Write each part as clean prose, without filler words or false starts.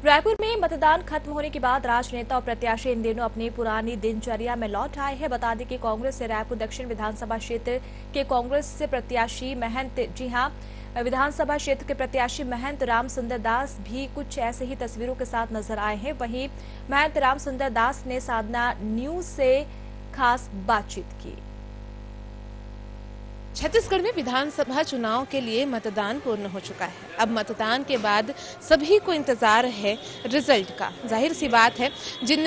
रायपुर में मतदान खत्म होने के बाद राजनेता और प्रत्याशी इन दिनों अपनी पुरानी दिनचर्या में लौट आए हैं। बता दें कि कांग्रेस से रायपुर दक्षिण विधानसभा क्षेत्र के कांग्रेस से प्रत्याशी महंत विधानसभा क्षेत्र के प्रत्याशी महंत राम सुंदर दास भी कुछ ऐसे ही तस्वीरों के साथ नजर आए हैं। वहीं महंत राम सुंदर दास ने साधना न्यूज से खास बातचीत की। छत्तीसगढ़ में विधानसभा चुनाव के लिए मतदान पूर्ण हो चुका है। अब मतदान के बाद सभी को इंतजार है रिजल्ट का। जाहिर सी बात है, जिन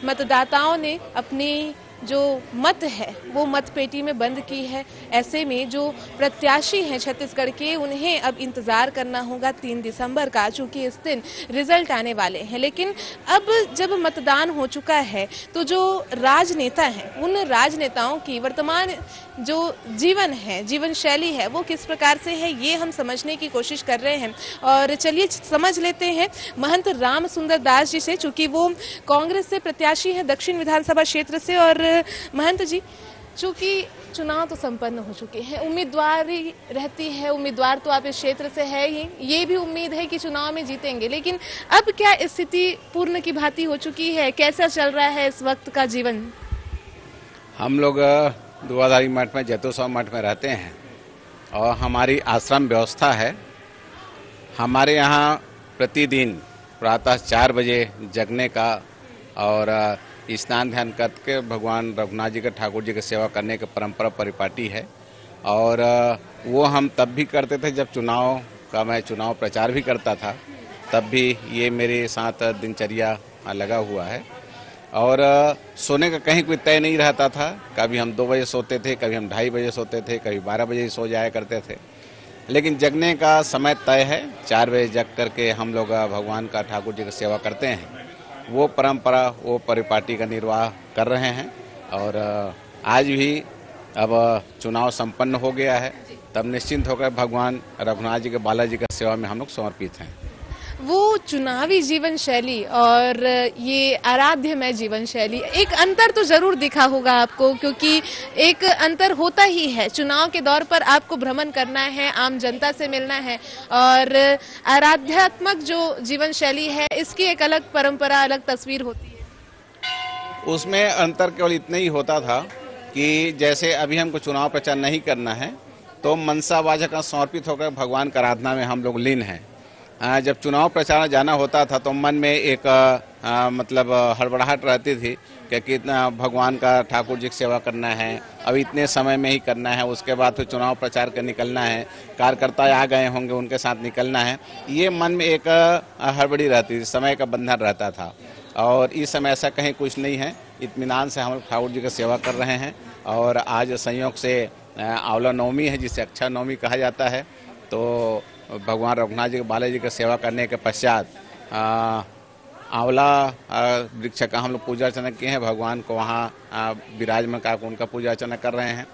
मतदाताओं ने अपनी जो मत है वो मत पेटी में बंद की है, ऐसे में जो प्रत्याशी हैं छत्तीसगढ़ के, उन्हें अब इंतजार करना होगा 3 दिसंबर का, चूंकि इस दिन रिजल्ट आने वाले हैं। लेकिन अब जब मतदान हो चुका है तो जो राजनेता हैं, उन राजनेताओं की वर्तमान जो जीवन है, जीवन शैली है, वो किस प्रकार से है, ये हम समझने की कोशिश कर रहे हैं। और चलिए समझ लेते हैं महंत राम सुंदर दास जी से, चूंकि वो कांग्रेस से प्रत्याशी हैं दक्षिण विधानसभा क्षेत्र से। और महंत जी, चूंकि चुनाव तो संपन्न हो चुके हैं, उम्मीदवारी रहती है, उम्मीदवार तो आप इस क्षेत्र से है ही, ये भी उम्मीद है कि चुनाव में जीतेंगे, लेकिन अब क्या स्थिति पूर्ण की भांति हो चुकी है? कैसा चल रहा है इस वक्त का जीवन? हम लोग दुआधारी मठ में, जैतोसव मठ में रहते हैं और हमारी आश्रम व्यवस्था है। हमारे यहाँ प्रतिदिन प्रातः 4 बजे जगने का और स्नान ध्यान करके भगवान रघुनाथ जी के, ठाकुर जी की सेवा करने की परंपरा परिपाटी है। और वो हम तब भी करते थे जब चुनाव का मैं चुनाव प्रचार भी करता था, तब भी ये मेरे साथ दिनचर्या लगा हुआ है। और सोने का कहीं कोई तय नहीं रहता था। कभी हम 2 बजे सोते थे, कभी हम 2:30 बजे सोते थे, कभी 12 बजे सो जाया करते थे, लेकिन जगने का समय तय है। 4 बजे जग करके हम लोग भगवान का, ठाकुर जी की सेवा करते हैं। वो परंपरा, वो परिपाटी का निर्वाह कर रहे हैं। और आज भी अब चुनाव संपन्न हो गया है, तब निश्चिंत होकर भगवान रघुनाथ जी के, बालाजी का सेवा में हम लोग समर्पित हैं। वो चुनावी जीवन शैली और ये आराध्यमय जीवन शैली, एक अंतर तो जरूर दिखा होगा आपको, क्योंकि एक अंतर होता ही है। चुनाव के दौर पर आपको भ्रमण करना है, आम जनता से मिलना है, और आराध्यात्मक जो जीवन शैली है, इसकी एक अलग परंपरा, अलग तस्वीर होती है। उसमें अंतर केवल इतना ही होता था कि जैसे अभी हमको चुनाव प्रचार नहीं करना है, तो मनसा वाचक समर्पित होकर भगवान की आराधना में हम लोग लीन हैं। जब चुनाव प्रचार जाना होता था तो मन में एक मतलब हड़बड़ाहट रहती थी कि कितना भगवान का, ठाकुर जी की सेवा करना है, अब इतने समय में ही करना है, उसके बाद फिर चुनाव प्रचार कर निकलना है, कार्यकर्ता आ गए होंगे उनके साथ निकलना है। ये मन में एक हड़बड़ी रहती थी, समय का बंधन रहता था। और इस समय ऐसा कहीं कुछ नहीं है, इत्मीनान से हम लोग ठाकुर जी की सेवा कर रहे हैं। और आज संयोग से आंवला नवमी है, जिसे अक्षय नवमी कहा जाता है। तो भगवान रघुनाथ जी के, बालाजी की सेवा करने के पश्चात आंवला वृक्ष का हम लोग पूजा अर्चना किए हैं। भगवान को वहाँ विराजमान का उनका पूजा अर्चना कर रहे हैं।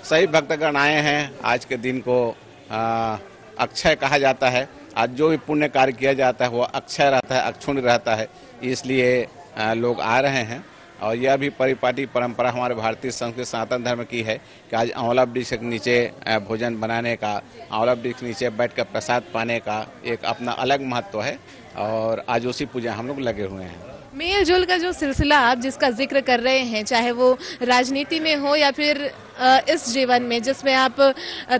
सही भक्तगण आए हैं। आज के दिन को अक्षय कहा जाता है। आज जो भी पुण्य कार्य किया जाता है वो अक्षय रहता है, अक्षुण्ण रहता है, इसलिए लोग आ रहे हैं। और यह भी परिपाटी परंपरा हमारे भारतीय संस्कृति सनातन धर्म की है कि आज आंवला वृक्ष के नीचे भोजन बनाने का, आंवला वृक्ष के नीचे बैठकर प्रसाद पाने का एक अपना अलग महत्व है। और आज उसी पूजा हम लोग लगे हुए हैं। मेल जोल का जो सिलसिला आप जिसका जिक्र कर रहे हैं, चाहे वो राजनीति में हो या फिर इस जीवन में जिसमें आप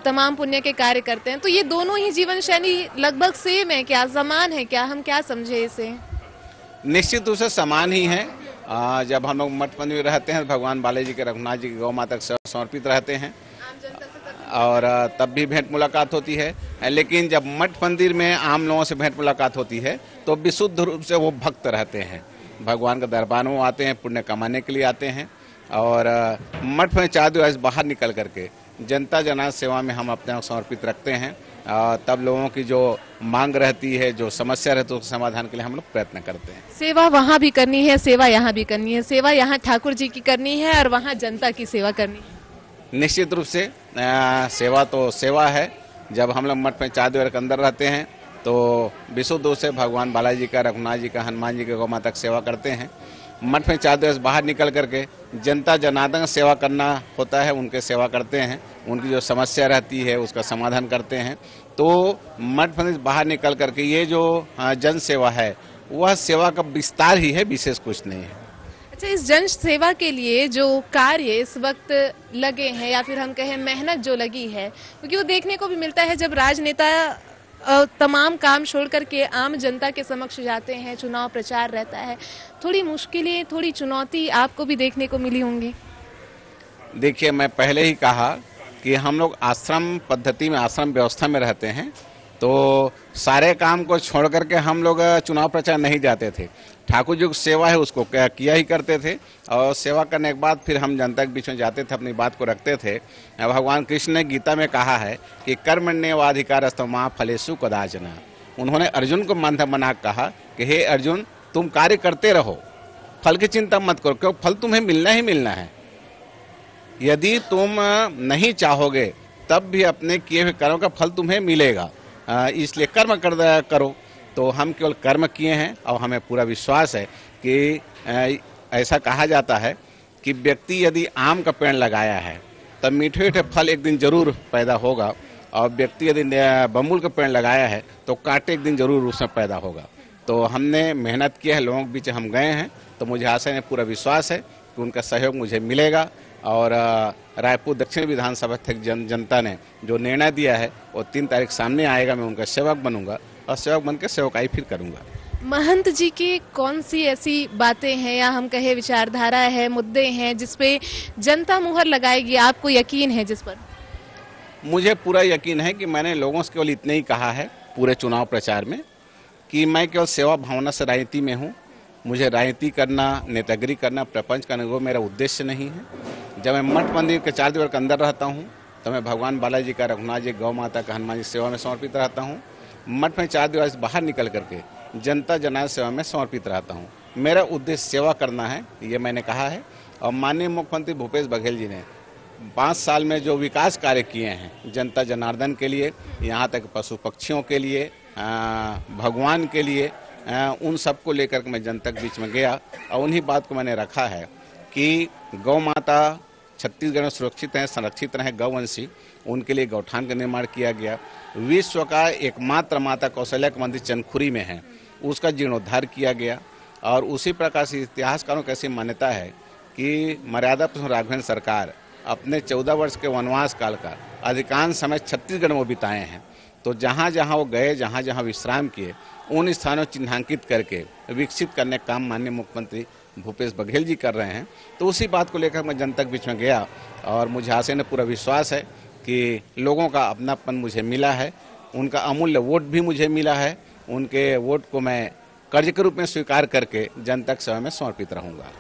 तमाम पुण्य के कार्य करते हैं, तो ये दोनों ही जीवन शैली लगभग सेम है क्या, समान है क्या, हम क्या समझे इसे? निश्चित रूप से समान ही है। जब हम लोग मठ मंदिर में रहते हैं, भगवान बालाजी के, रघुनाथ जी की गौ माता को समर्पित रहते हैं और तब भी भेंट मुलाकात होती है। लेकिन जब मठ मंदिर में आम लोगों से भेंट मुलाकात होती है तो विशुद्ध रूप से वो भक्त रहते हैं, भगवान के दरबार में आते हैं, पुण्य कमाने के लिए आते हैं। और मठ में 4 दिवस बाहर निकल करके जनता जनार्दन सेवा में हम अपने आप समर्पित रखते हैं। तब लोगों की जो मांग रहती है, जो समस्या रहती है, उसके समाधान के लिए हम लोग प्रयत्न करते हैं। सेवा वहाँ भी करनी है, सेवा यहाँ भी करनी है, सेवा यहाँ ठाकुर जी की करनी है और वहाँ जनता की सेवा करनी है। निश्चित रूप से सेवा तो सेवा है। जब हम लोग मठ में 4 दिवस के अंदर रहते हैं तो विशुद्ध रूप से भगवान बालाजी का, रघुनाथ जी का, हनुमान जी के, गौ माता की सेवा करते हैं। मठ में 4 दिवस बाहर निकल करके जनता जनार्दन सेवा करना होता है, उनके सेवा करते हैं, उनकी जो समस्या रहती है उसका समाधान करते हैं। तो मठ में बाहर निकल करके ये जो जन सेवा है वह सेवा का विस्तार ही है, विशेष कुछ नहीं है। अच्छा, इस जन सेवा के लिए जो कार्य इस वक्त लगे हैं या फिर हम कहें मेहनत जो लगी है, क्योंकि वो देखने को भी मिलता है जब राजनेता तमाम काम छोड़ करके आम जनता के समक्ष जाते हैं, चुनाव प्रचार रहता है, थोड़ी मुश्किलें, थोड़ी चुनौती आपको भी देखने को मिली होंगी। देखिए, मैं पहले ही कहा कि हम लोग आश्रम पद्धति में, आश्रम व्यवस्था में रहते हैं, तो सारे काम को छोड़ करके हम लोग चुनाव प्रचार नहीं जाते थे। ठाकुर जी की सेवा है उसको किया ही करते थे, और सेवा करने के बाद फिर हम जनता के बीच में जाते थे, अपनी बात को रखते थे। भगवान कृष्ण ने गीता में कहा है कि कर्मण्येवाधिकारस्तु मा फलेषु कदाचन। उन्होंने अर्जुन को मना कहा कि हे अर्जुन, तुम कार्य करते रहो, फल की चिंता मत करो, क्योंकि फल तुम्हें मिलना ही मिलना है। यदि तुम नहीं चाहोगे तब भी अपने किए हुए कर्म का फल तुम्हें मिलेगा, इसलिए कर्म करो। तो हम केवल कर्म किए हैं, और हमें पूरा विश्वास है कि ऐसा कहा जाता है कि व्यक्ति यदि आम का पेड़ लगाया है तब मीठे मीठे फल एक दिन जरूर पैदा होगा, और व्यक्ति यदि बबूल का पेड़ लगाया है तो कांटे एक दिन जरूर उसमें पैदा होगा। तो हमने मेहनत की है, लोगों के बीच हम गए हैं, तो मुझे आशा है, पूरा विश्वास है कि उनका सहयोग मुझे मिलेगा। और रायपुर दक्षिण विधानसभा जनता ने जो निर्णय दिया है वो 3 तारीख सामने आएगा। मैं उनका सेवक बनूंगा, और सेवक बनकर सेवकाई फिर करूंगा। महंत जी की कौन सी ऐसी बातें हैं या हम कहे विचारधारा है, मुद्दे हैं जिस पे जनता मुहर लगाएगी, आपको यकीन है जिस पर? मुझे पूरा यकीन है कि मैंने लोगों से केवल इतना ही कहा है पूरे चुनाव प्रचार में कि मैं केवल सेवा भावना से राजनीति में हूँ। मुझे राजनीति करना, नेतागिरी करना, प्रपंच करना, वो मेरा उद्देश्य नहीं है। जब मैं मठ मंदिर के 4 दीवार के अंदर रहता हूँ तो मैं भगवान बालाजी का, रघुनाथ जी, गौ माता का, हनुमान जी सेवा में समर्पित रहता हूँ। मठ में 4 दीवार से बाहर निकल करके जनता जनार्दन सेवा में समर्पित रहता हूँ। मेरा उद्देश्य सेवा करना है, ये मैंने कहा है। और माननीय मुख्यमंत्री भूपेश बघेल जी ने 5 साल में जो विकास कार्य किए हैं जनता जनार्दन के लिए, यहाँ तक पशु पक्षियों के लिए, भगवान के लिए, उन सब को लेकर के मैं जनता के बीच में गया, और उन्हीं बात को मैंने रखा है कि गौ माता छत्तीसगढ़ में सुरक्षित हैं, संरक्षित रहें, गौवंशी, उनके लिए गौठान का निर्माण किया गया। विश्व का एकमात्र माता कौशल्या का मंदिर चनखुरी में है, उसका जीर्णोद्धार किया गया। और उसी प्रकार से इतिहासकारों की ऐसी मान्यता है कि मर्यादा पुरुषोत्तम राघवेंद्र सरकार अपने 14 वर्ष के वनवास काल का अधिकांश समय छत्तीसगढ़ में बिताए हैं। तो जहाँ जहाँ वो गए, जहाँ जहाँ विश्राम किए, उन स्थानों को चिन्हांकित करके विकसित करने का काम माननीय मुख्यमंत्री भूपेश बघेल जी कर रहे हैं। तो उसी बात को लेकर मैं जनता के बीच में गया, और मुझे आशा ने पूरा विश्वास है कि लोगों का अपनापन मुझे मिला है, उनका अमूल्य वोट भी मुझे मिला है। उनके वोट को मैं कर्ज के रूप में स्वीकार करके जनता की सेवा में समर्पित रहूँगा।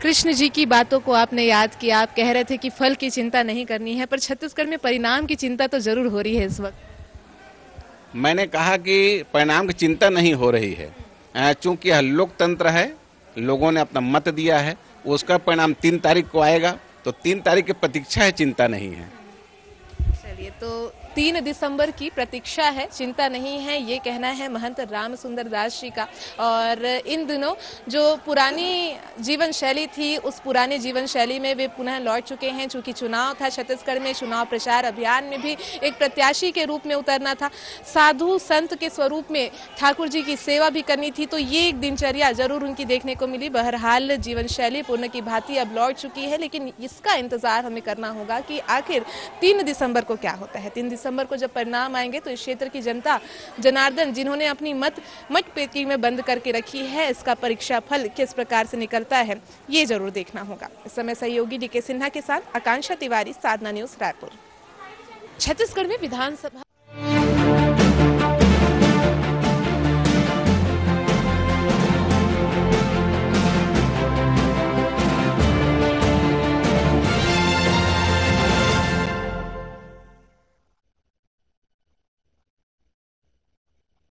कृष्ण जी की बातों को आपने याद किया, आप कह रहे थे कि फल की चिंता नहीं करनी है, पर छत्तीसगढ़ में परिणाम की चिंता तो जरूर हो रही है इस वक्त। मैंने कहा कि परिणाम की चिंता नहीं हो रही है, चूंकि यह लोकतंत्र है, लोगों ने अपना मत दिया है, उसका परिणाम 3 तारीख को आएगा। तो 3 तारीख की प्रतीक्षा है, चिंता नहीं है। चलिए, तो 3 दिसंबर की प्रतीक्षा है, चिंता नहीं है, ये कहना है महंत रामसुंदर दास जी का। और इन दिनों जो पुरानी जीवन शैली थी, उस पुरानी जीवन शैली में वे पुनः लौट चुके हैं। चूंकि चुनाव था छत्तीसगढ़ में, चुनाव प्रचार अभियान में भी एक प्रत्याशी के रूप में उतरना था, साधु संत के स्वरूप में ठाकुर जी की सेवा भी करनी थी। तो ये एक दिनचर्या जरूर उनकी देखने को मिली। बहरहाल जीवन शैली पूर्ण की भांति अब लौट चुकी है, लेकिन इसका इंतजार हमें करना होगा कि आखिर 3 दिसंबर को क्या होता है। 3 दिसंबर को जब परिणाम आएंगे तो इस क्षेत्र की जनता जनार्दन, जिन्होंने अपनी मत पेटी में बंद करके रखी है, इसका परीक्षा फल किस प्रकार से निकलता है, ये जरूर देखना होगा। इस समय सहयोगी डीके सिन्हा के साथ आकांक्षा तिवारी, साधना न्यूज, रायपुर। छत्तीसगढ़ में विधानसभा